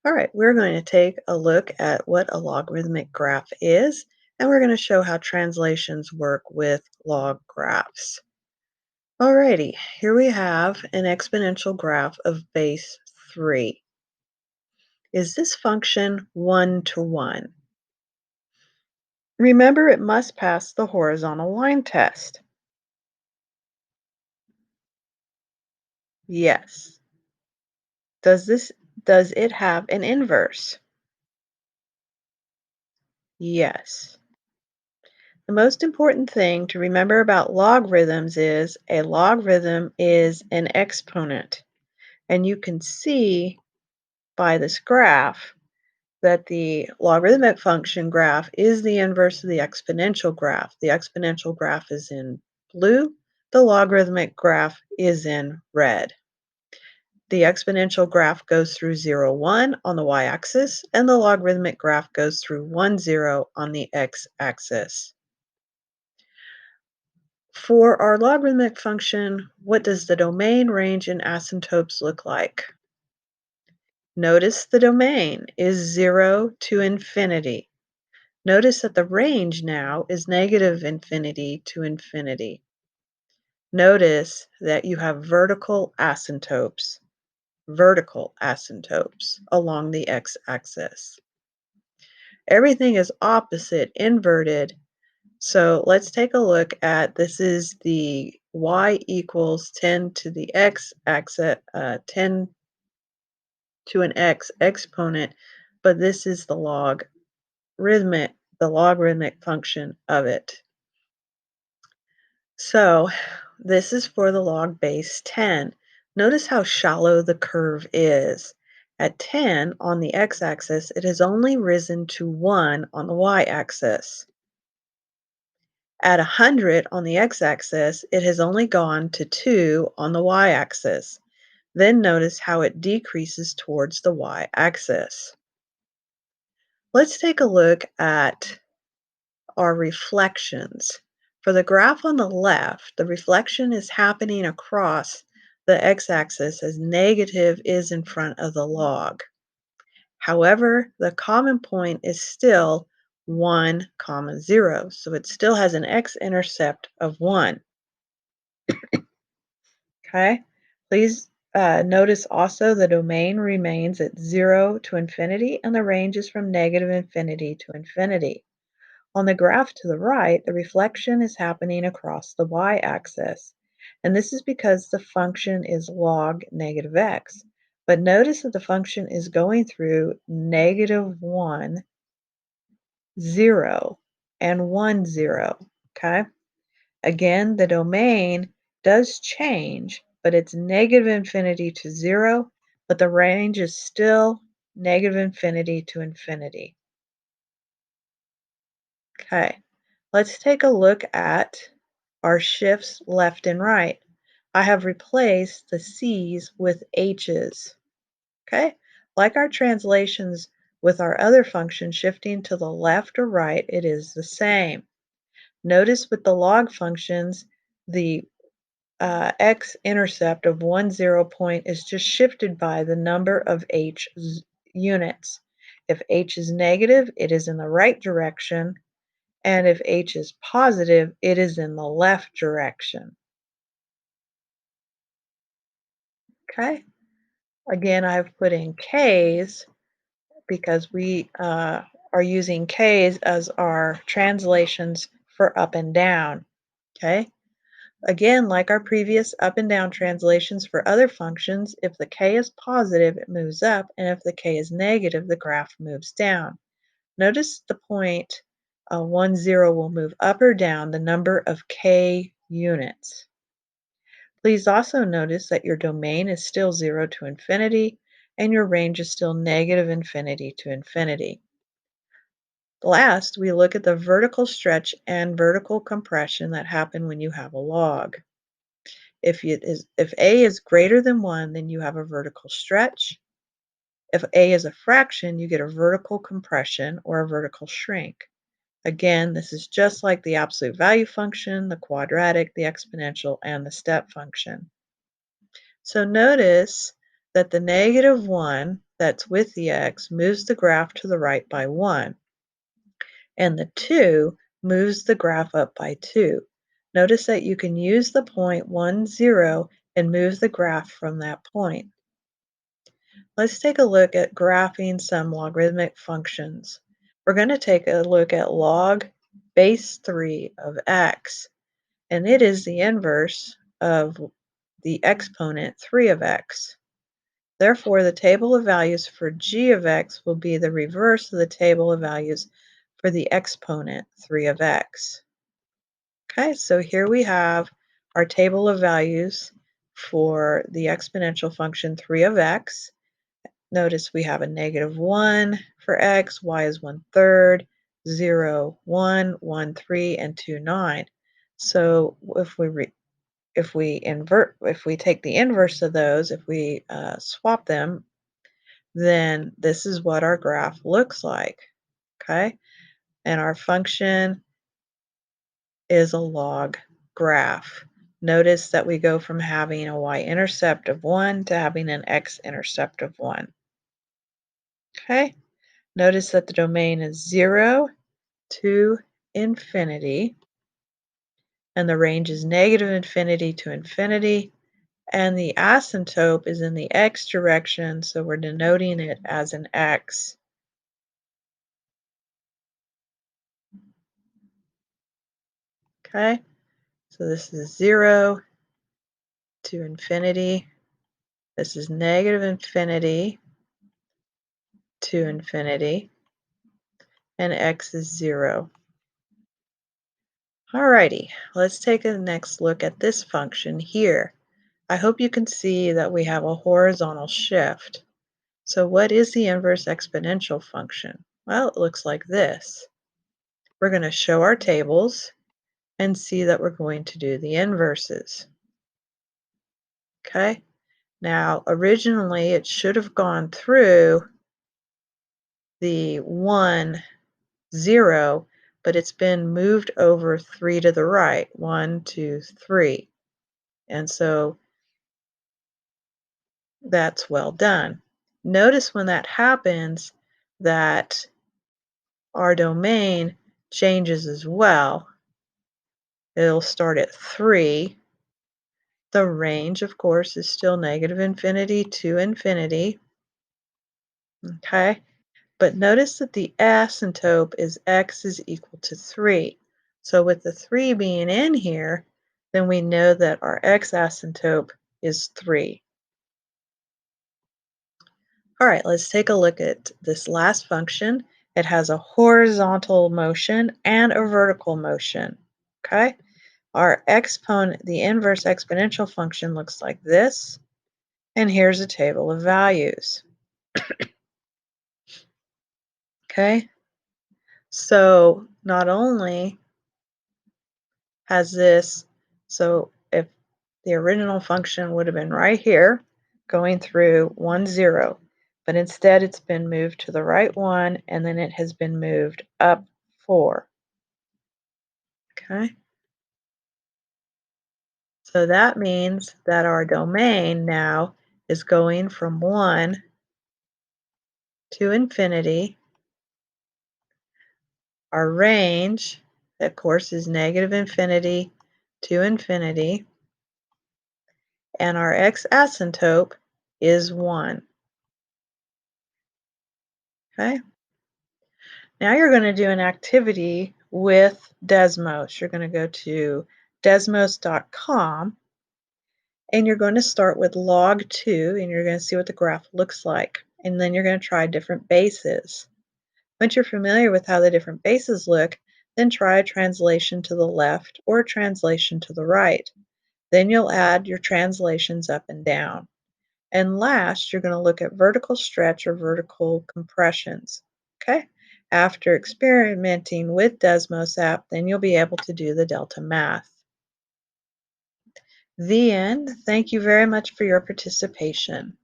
All right, we're going to take a look at what a logarithmic graph is, and we're going to show how translations work with log graphs. Alrighty, here we have an exponential graph of base 3. Is this function 1 to 1? Remember, it must pass the horizontal line test. Yes. Does it have an inverse? Yes. The most important thing to remember about logarithms is a logarithm is an exponent. And you can see by this graph that the logarithmic function graph is the inverse of the exponential graph. The exponential graph is in blue. The logarithmic graph is in red. The exponential graph goes through 0, 1 on the y-axis, and the logarithmic graph goes through 1, 0 on the x-axis. For our logarithmic function, what does the domain, range, and asymptotes look like? Notice the domain is 0 to infinity. Notice that the range now is negative infinity to infinity. Notice that you have vertical asymptotes along the x-axis. Everything is opposite, inverted. So let's take a look at, this is the y equals 10 to the x-axis, 10 to an x exponent, but this is the logarithmic function of it. So this is for the log base 10. Notice how shallow the curve is. At 10 on the x-axis, it has only risen to 1 on the y-axis. At 100 on the x-axis, it has only gone to 2 on the y-axis. Then notice how it decreases towards the y-axis. Let's take a look at our reflections. For the graph on the left, the reflection is happening across the x-axis as negative is in front of the log. However, the common point is still 1, 0, so it still has an x-intercept of 1. Okay, please notice also the domain remains at 0 to infinity, and the range is from negative infinity to infinity. On the graph to the right, the reflection is happening across the y-axis, and this is because the function is log negative x. But notice that the function is going through negative 1, 0, and 1, 0, okay? Again, the domain does change, but it's negative infinity to 0, but the range is still negative infinity to infinity. Okay, let's take a look at our shifts left and right. I have replaced the C's with H's. Okay, like our translations with our other function shifting to the left or right, it is the same. Notice with the log functions, the x-intercept of 1, 0 point is just shifted by the number of h units. If h is negative, it is in the right direction, and if h is positive, it is in the left direction. Okay, again, I've put in k's because we are using k's as our translations for up and down. Okay. Again, like our previous up and down translations for other functions, if the k is positive, it moves up, and if the k is negative, the graph moves down. Notice the point 1, 0 will move up or down the number of k units. Please also notice that your domain is still 0 to infinity, and your range is still negative infinity to infinity. Last, we look at the vertical stretch and vertical compression that happen when you have a log. If a is greater than 1, then you have a vertical stretch. If a is a fraction, you get a vertical compression or a vertical shrink. Again, this is just like the absolute value function, the quadratic, the exponential, and the step function. So notice that the negative 1, that's with the x moves the graph to the right by 1, and the 2 moves the graph up by 2. Notice that you can use the point 1, 0 and move the graph from that point. Let's take a look at graphing some logarithmic functions. We're going to take a look at log base 3 of x, and it is the inverse of the exponent 3 of x. Therefore, the table of values for g of x will be the reverse of the table of values for the exponent 3 of x. Okay, so here we have our table of values for the exponential function 3 of x. Notice we have a -1 for x, y is 1/3, 0, 1, 1, 3, and 2, 9. So if we take the inverse of those, if we swap them, then this is what our graph looks like. Okay, and our function is a log graph. Notice that we go from having a y-intercept of 1 to having an x-intercept of 1. Okay, notice that the domain is 0 to infinity, and the range is -infinity to infinity, and the asymptote is in the x direction, so we're denoting it as an x. Okay, so this is 0 to infinity. This is -infinity to infinity, and x is 0. Alrighty, let's take a next look at this function here. I hope you can see that we have a horizontal shift. So what is the inverse exponential function? Well, it looks like this. We're going to show our tables and see that we're going to do the inverses. Okay, now originally it should have gone through the 1, 0, but it's been moved over 3 to the right, 1, 2, 3. And so that's well done. Notice when that happens that our domain changes as well. It'll start at 3. The range, of course, is still -infinity to infinity. Okay, but notice that the asymptote is x is equal to 3. So with the 3 being in here, then we know that our x-asymptote is 3. All right, let's take a look at this last function. It has a horizontal motion and a vertical motion. Okay, our exponent, the inverse exponential function, looks like this. And here's a table of values. Okay, so not only has this, so if the original function would have been right here, going through 1, 0, but instead it's been moved to the right 1, and then it has been moved up 4. Okay, so that means that our domain now is going from 1 to infinity. Our range, of course, is -infinity to infinity, and our x-asymptote is 1. Okay, now you're going to do an activity with Desmos. You're going to go to desmos.com, and you're going to start with log 2, and you're going to see what the graph looks like. And then you're going to try different bases. Once you're familiar with how the different bases look, then try a translation to the left or a translation to the right. Then you'll add your translations up and down. And last, you're going to look at vertical stretch or vertical compressions. Okay? After experimenting with Desmos app, then you'll be able to do the delta math. The end. Thank you very much for your participation.